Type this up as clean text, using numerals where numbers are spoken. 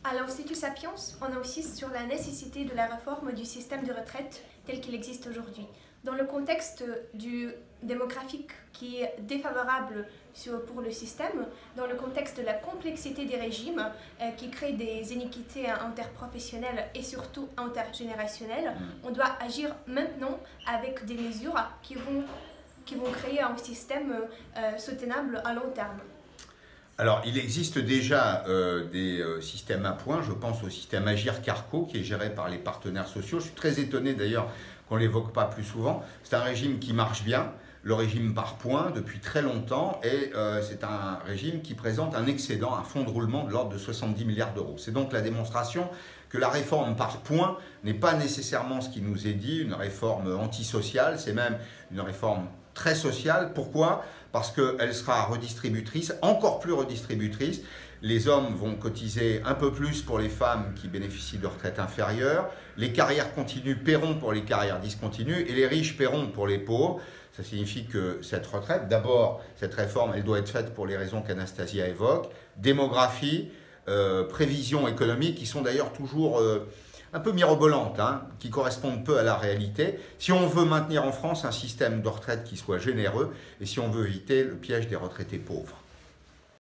À l'Institut Sapiens, on insiste sur la nécessité de la réforme du système de retraite tel qu'il existe aujourd'hui. Dans le contexte démographique qui est défavorable pour le système, dans le contexte de la complexité des régimes qui crée des iniquités interprofessionnelles et surtout intergénérationnelles, on doit agir maintenant avec des mesures qui vont créer un système soutenable à long terme. Alors, il existe déjà des systèmes à points. Je pense au système Agirc-Arrco qui est géré par les partenaires sociaux. Je suis très étonné d'ailleurs qu'on ne l'évoque pas plus souvent. C'est un régime qui marche bien, le régime par points depuis très longtemps, et c'est un régime qui présente un excédent, un fonds de roulement de l'ordre de 70 milliards d'euros. C'est donc la démonstration que la réforme par points n'est pas nécessairement ce qui nous est dit, une réforme antisociale, c'est même une réforme très sociale. Pourquoi ? Parce qu'elle sera redistributrice, encore plus redistributrice. Les hommes vont cotiser un peu plus pour les femmes qui bénéficient de retraites inférieures. Les carrières continues paieront pour les carrières discontinues et les riches paieront pour les pauvres. Ça signifie que cette retraite, d'abord, cette réforme, elle doit être faite pour les raisons qu'Anastasia évoque. Démographie, prévisions économiques qui sont d'ailleurs toujours un peu mirobolantes, qui correspondent peu à la réalité. Si on veut maintenir en France un système de retraite qui soit généreux et si on veut éviter le piège des retraités pauvres.